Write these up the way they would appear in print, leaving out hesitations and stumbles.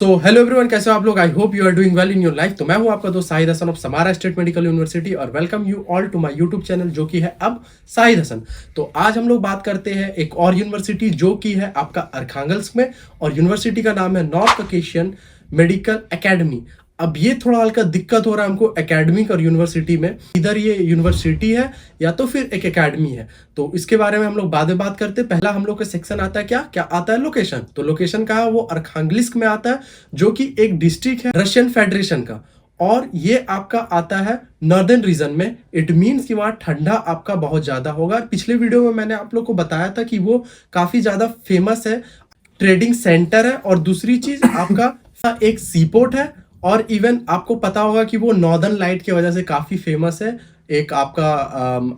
तो hello everyone, कैसे हो आप लोग। I hope you are doing well in your life. तो मैं हूं आपका दोस्त Shahid Hasan of Samara state medical university और welcome you all to my YouTube channel जो कि है अब शाहिद हसन। तो आज हम लोग बात करते हैं एक और यूनिवर्सिटी जो कि है आपका अर्खांगल्स्क में, और यूनिवर्सिटी का नाम है नॉर्थ कॉकेशियन मेडिकल एकेडमी। अब ये थोड़ा हल्का दिक्कत हो रहा है हमको एकेडमिक और यूनिवर्सिटी में, इधर ये यूनिवर्सिटी है या तो फिर एक एकेडमी है। तो इसके बारे में हम लोग बाद में बात करते हैं। पहला हम लोग का सेक्शन आता है क्या क्या आता है, लोकेशन। तो लोकेशन का है वो अर्खांगलिस्क में आता है, जो कि एक डिस्ट्रिक्ट है रशियन फेडरेशन का, और ये आपका आता है नॉर्दर्न रीजन में। इट मीन्स कि वहाँ ठंडा आपका बहुत ज्यादा होगा। पिछले वीडियो में मैंने आप लोग को बताया था कि वो काफी ज्यादा फेमस है, ट्रेडिंग सेंटर है, और दूसरी चीज आपका एक सीपोर्ट है, और इवन आपको पता होगा कि वो नॉर्दर्न लाइट की वजह से काफी फेमस है। एक आपका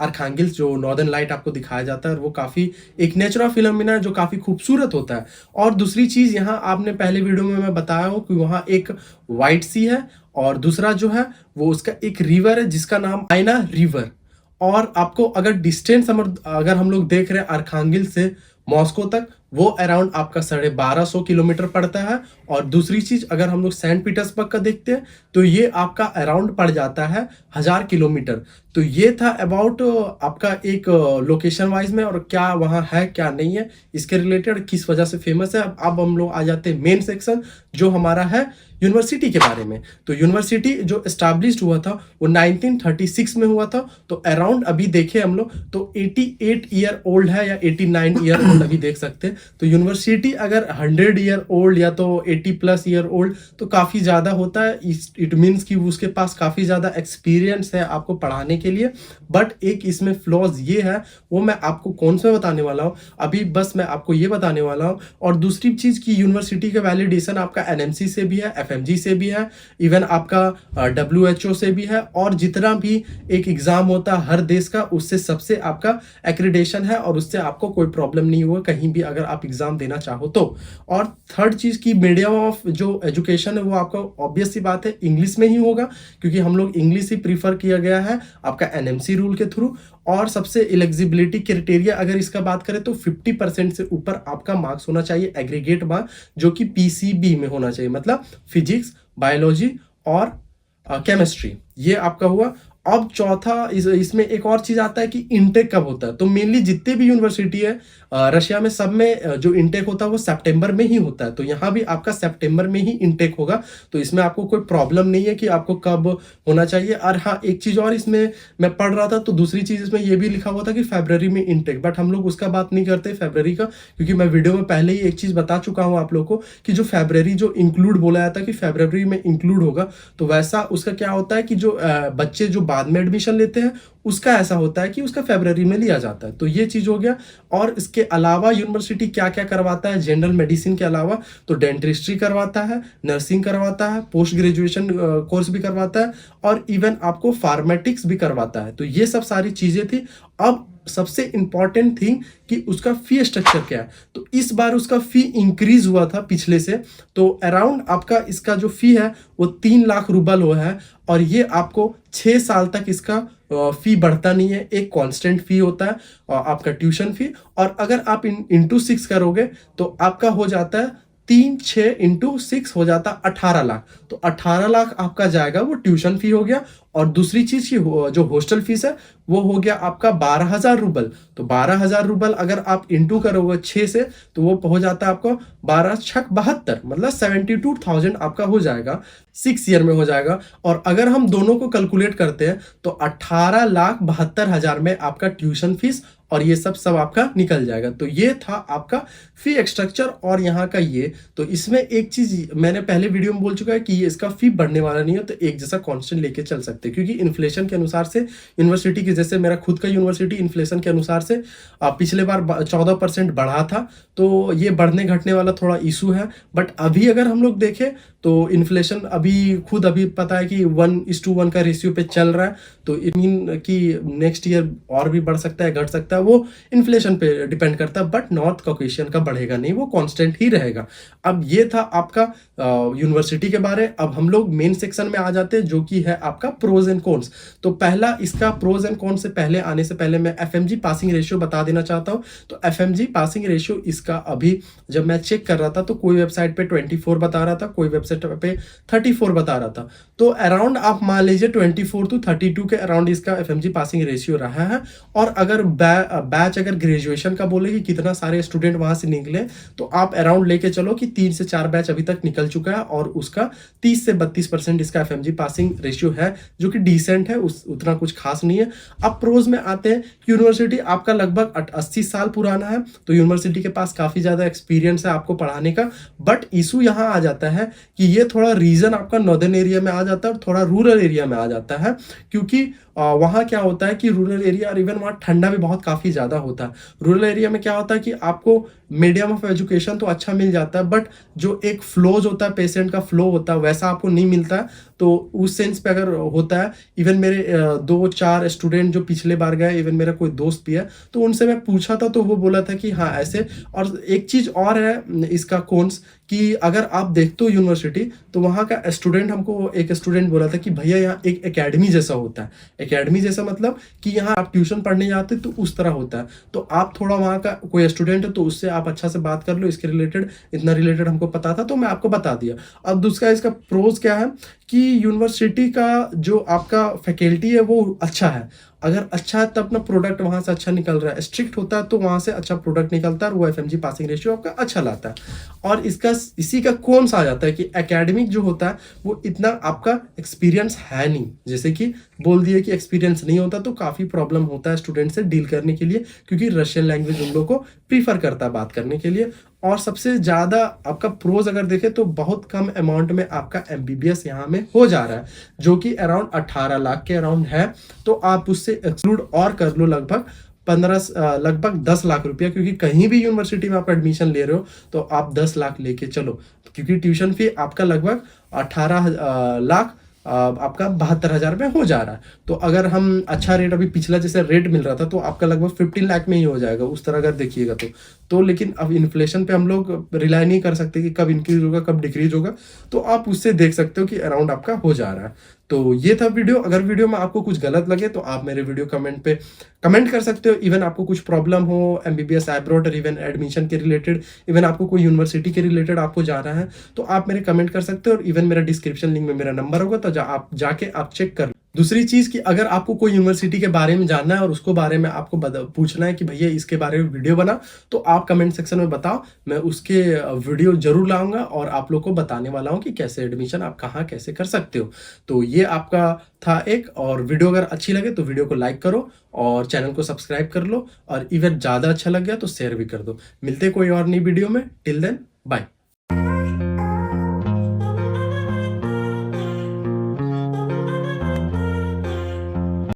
अर्खांगिल्स्क जो नॉर्दर्न लाइट आपको दिखाया जाता है, और वो काफी एक नेचुरल फिनोमिना है जो काफी खूबसूरत होता है। और दूसरी चीज यहाँ आपने पहले वीडियो में मैं बताया हूँ कि वहाँ एक व्हाइट सी है, और दूसरा जो है वो उसका एक रिवर है जिसका नाम आइना रिवर। और आपको अगर डिस्टेंस अगर हम लोग देख रहे हैं अर्खांगिल्स्क से मॉस्को तक, वो अराउंड आपका 1250 किलोमीटर पड़ता है। और दूसरी चीज अगर हम लोग सेंट पीटर्सबर्ग का देखते हैं तो ये आपका अराउंड पड़ जाता है 1000 किलोमीटर। तो ये था अबाउट आपका एक लोकेशन वाइज में, और क्या वहाँ है क्या नहीं है, इसके रिलेटेड किस वजह से फेमस है। अब हम लोग आ जाते हैं मेन सेक्शन जो हमारा है यूनिवर्सिटी के बारे में। तो यूनिवर्सिटी जो एस्टैब्लिश्ड हुआ था वो 1936 में हुआ था। तो अराउंड अभी देखे हम लोग तो 88 ईयर ओल्ड है या 89 ईयर ओल्ड अभी देख सकते हैं। तो यूनिवर्सिटी अगर 100 ईयर ओल्ड या तो 80 प्लस ईयर ओल्ड तो काफ़ी ज़्यादा होता है। इट मीन्स कि उसके पास काफ़ी ज़्यादा एक्सपीरियंस है आपको पढ़ाने के लिए। बट एक इसमें फ्लॉज ये है, वो मैं आपको कौन सा बताने वाला हूँ अभी, बस मैं आपको ये बताने वाला हूँ। और दूसरी चीज़ की यूनिवर्सिटी का वैलिडेशन आपका एनएमसी से भी है, एफएमजी से भी है, इवन आपका डब्ल्यूएचओ से भी है, और जितना भी एक एग्जाम होता है हर देश का उससे सबसे आपका एक्रीडेशन है, और उससे आपको कोई प्रॉब्लम नहीं हुआ कहीं भी अगर आप एग्जाम देना चाहो तो। और थर्ड चीज की मीडियम ऑफ जो एजुकेशन है वो आपका ऑब्वियस सी बात है इंग्लिश में ही होगा, क्योंकि हम लोग इंग्लिश ही प्रीफर किया गया है आपका एनएमसी रूल के थ्रू। और सबसे एलिजिबिलिटी क्राइटेरिया अगर इसका बात करें तो 50% से ऊपर आपका मार्क्स होना चाहिए, एग्रीगेट मार्क्स, जो कि पीसीबी में होना चाहिए, मतलब फिजिक्स, बायोलॉजी और केमिस्ट्री। ये आपका हुआ। अब चौथा इसमें एक और चीज आता है कि इनटेक कब होता है। तो मेनली जितने भी यूनिवर्सिटी है रशिया में, सब में जो इनटेक होता है वो सितंबर में ही होता है। तो यहाँ भी आपका सितंबर में ही इनटेक होगा। तो इसमें आपको कोई प्रॉब्लम नहीं है कि आपको कब होना चाहिए। और हाँ, एक चीज और इसमें मैं पढ़ रहा था तो दूसरी चीज इसमें ये भी लिखा हुआ था कि फरवरी में इनटेक, बट हम लोग उसका बात नहीं करते फरवरी का, क्योंकि मैं वीडियो में पहले ही एक चीज बता चुका हूँ आप लोग को कि जो फरवरी जो इंक्लूड बोला जाता है कि फरवरी में इंक्लूड होगा, तो वैसा उसका क्या होता है कि जो बच्चे जो बाद में एडमिशन लेते हैं उसका ऐसा होता है कि उसका फरवरी में लिया जाता है। तो ये चीज हो गया। और इसके अलावा यूनिवर्सिटी क्या क्या करवाता है जनरल मेडिसिन के अलावा, तो डेंटिस्ट्री करवाता है, नर्सिंग करवाता है, पोस्ट ग्रेजुएशन कोर्स भी करवाता है, और इवन आपको फार्मेटिक्स भी करवाता है। तो ये सब सारी चीजें थी। अब सबसे इंपॉर्टेंट थिंग कि उसका फी स्ट्रक्चर क्या है। तो इस बार उसका फी इंक्रीज हुआ था पिछले से। तो अराउंड आपका इसका जो फी है वो 3 लाख रूबल हुआ है, और ये आपको 6 साल तक इसका फी बढ़ता नहीं है, एक कांस्टेंट फी होता है आपका ट्यूशन फी। और अगर आप इंटू 6 करोगे तो आपका हो जाता है 6 इंटू 6 हो जाता 18 लाख। तो 18 लाख आपका जाएगा, वो ट्यूशन फी हो गया। और दूसरी चीज की जो हॉस्टल फीस है वो हो गया आपका 12,000 रूबल। तो 12,000 रूबल अगर आप इंटू करोगे 6 से तो वो हो जाता है आपको 12 छक 72, मतलब 72,000 आपका हो जाएगा, 6 ईयर में हो जाएगा। और अगर हम दोनों को कैलकुलेट करते हैं तो 18,72,000 में आपका ट्यूशन फीस और ये सब आपका निकल जाएगा। तो ये था आपका फी स्ट्रक्चर और यहाँ का ये। तो इसमें एक चीज मैंने पहले वीडियो में बोल चुका है कि ये इसका फी बढ़ने वाला नहीं है, तो एक जैसा कांस्टेंट लेके चल सकते हैं, क्योंकि इन्फ्लेशन के अनुसार से यूनिवर्सिटी की, जैसे मेरा खुद का यूनिवर्सिटी इन्फ्लेशन के अनुसार से पिछले बार 14% बढ़ा था, तो ये बढ़ने घटने वाला थोड़ा इशू है। बट अभी अगर हम लोग देखें तो इन्फ्लेशन अभी पता है कि 1:1 का रेशियो पे चल रहा है, तो इट मीन कि नेक्स्ट ईयर और भी बढ़ सकता है, घट सकता है, वो इन्फ्लेशन पे डिपेंड करता है, बट नॉर्थ कॉकेशियन का बढ़ेगा नहीं, वो कांस्टेंट ही रहेगा। अब ये था आपका यूनिवर्सिटी के बारे। अब हम लोग मेन सेक्शन में आ जाते हैं, जो कि है आपका प्रोज एंड कॉन्स। तो पहला इसका प्रोज एंड कॉन्स से पहले आने से पहले मैं एफएमजी पासिंग रेशियो बता देना चाहता हूँ। तो एफएमजी पासिंग रेशियो इसका अभी जब मैं चेक कर रहा था तो कोई वेबसाइट पे 24 बता रहा था, कोई वेबसाइट पे 34 बता रहा था। तो अराउंड आप मान लीजिए 24 to 32 के अराउंड इसका एफएमजी पासिंग रेशियो रहा है। और अगर बैच अगर ग्रेजुएशन का बोले कि कितना सारे स्टूडेंट वहां से निकले, तो आप अराउंड लेके चलो कि 3 से 4 बैच अभी तक निकल चुका है, और उसका 30 से 32% इसका एफएमजी पासिंग रेशियो है, जो कि डिसेंट है, उतना कुछ खास नहीं है। अब प्रोज में आते हैं। यूनिवर्सिटी आपका लगभग 80 साल पुराना है, तो यूनिवर्सिटी के पास काफी ज्यादा एक्सपीरियंस है आपको पढ़ाने का। बट इशू यहाँ आ जाता है कि ये थोड़ा रीजन आपका नॉर्दर्न एरिया में आ जाता है और थोड़ा रूरल एरिया में आ जाता है, क्योंकि वहाँ क्या होता है कि रूरल एरिया और इवन वहाँ ठंडा भी बहुत काफ़ी ज़्यादा होता है। रूरल एरिया में क्या होता है कि आपको मीडियम ऑफ एजुकेशन तो अच्छा मिल जाता है, बट जो एक फ्लोज होता है, पेशेंट का फ्लो होता है, वैसा आपको नहीं मिलता है। तो उस सेंस पे अगर होता है, इवन मेरे 2-4 स्टूडेंट जो पिछले बार गए, इवन मेरा कोई दोस्त भी है, तो उनसे मैं पूछा था तो वो बोला था कि हाँ ऐसे। और एक चीज़ और है इसका कॉन्स, कि अगर आप देखते हो यूनिवर्सिटी, तो वहाँ का स्टूडेंट, हमको एक स्टूडेंट बोला था कि भैया यहाँ एक एकेडमी जैसा होता है। एकेडमी जैसा मतलब कि यहाँ आप ट्यूशन पढ़ने जाते तो उस तरह होता है। तो आप थोड़ा वहाँ का कोई स्टूडेंट है तो उससे आप अच्छा से बात कर लो, इसके रिलेटेड इतना रिलेटेड हमको पता था तो मैं आपको बता दिया। अब दूसरा इसका प्रोज क्या है कि यूनिवर्सिटी का जो आपका फैकल्टी है वो अच्छा है। अगर अच्छा है तब ना प्रोडक्ट वहाँ से अच्छा निकल रहा है, स्ट्रिक्ट होता है तो वहाँ से अच्छा प्रोडक्ट निकलता है और वो एफएमजी पासिंग रेशियो आपका अच्छा लाता है। और इसका इसी का कौन सा आ जाता है कि एकेडमिक जो होता है वो इतना आपका एक्सपीरियंस है नहीं, जैसे कि बोल दिए कि एक्सपीरियंस नहीं होता तो काफ़ी प्रॉब्लम होता है स्टूडेंट से डील करने के लिए, क्योंकि रशियन लैंग्वेज उन लोग को प्रीफर करता है बात करने के लिए। और सबसे ज़्यादा आपका प्रोज अगर देखें तो बहुत कम अमाउंट में आपका एमबीबीएस यहाँ में हो जा रहा है, जो कि अराउंड 18 लाख के अराउंड है। तो आप उससे एक्सक्लूड और कर लो लगभग 10 लाख रुपया, क्योंकि कहीं भी यूनिवर्सिटी में आप एडमिशन ले रहे हो तो आप 10 लाख लेके चलो, क्योंकि ट्यूशन फी आपका लगभग 18 लाख आपका 72,000 में हो जा रहा है। तो अगर हम अच्छा रेट, अभी पिछला जैसे रेट मिल रहा था तो आपका लगभग 15 लाख में ही हो जाएगा, उस तरह अगर देखिएगा तो लेकिन अब इन्फ्लेशन पे हम लोग रिलाई नहीं कर सकते कि कब इंक्रीज होगा कब डिक्रीज होगा, तो आप उससे देख सकते हो कि अराउंड आपका हो जा रहा है। तो ये था वीडियो। अगर वीडियो में आपको कुछ गलत लगे तो आप मेरे वीडियो कमेंट पे कमेंट कर सकते हो। इवन आपको कुछ प्रॉब्लम हो एमबीबीएस अब्रॉड और इवन एडमिशन के रिलेटेड, इवन आपको कोई यूनिवर्सिटी के रिलेटेड आपको जाना है तो आप मेरे कमेंट कर सकते हो, और इवन मेरा डिस्क्रिप्शन लिंक में मेरा नंबर होगा, तो आप जाके आप चेक कर। दूसरी चीज कि अगर आपको कोई यूनिवर्सिटी के बारे में जानना है और उसको बारे में आपको पूछना है कि भैया इसके बारे में वीडियो बना, तो आप कमेंट सेक्शन में बताओ, मैं उसके वीडियो जरूर लाऊंगा और आप लोग को बताने वाला हूँ कि कैसे एडमिशन आप कहाँ कैसे कर सकते हो। तो ये आपका था एक। और वीडियो अगर अच्छी लगे तो वीडियो को लाइक करो और चैनल को सब्सक्राइब कर लो, और इवन ज़्यादा अच्छा लग गया तो शेयर भी कर दो। मिलते कोई और नई वीडियो में। Till then bye.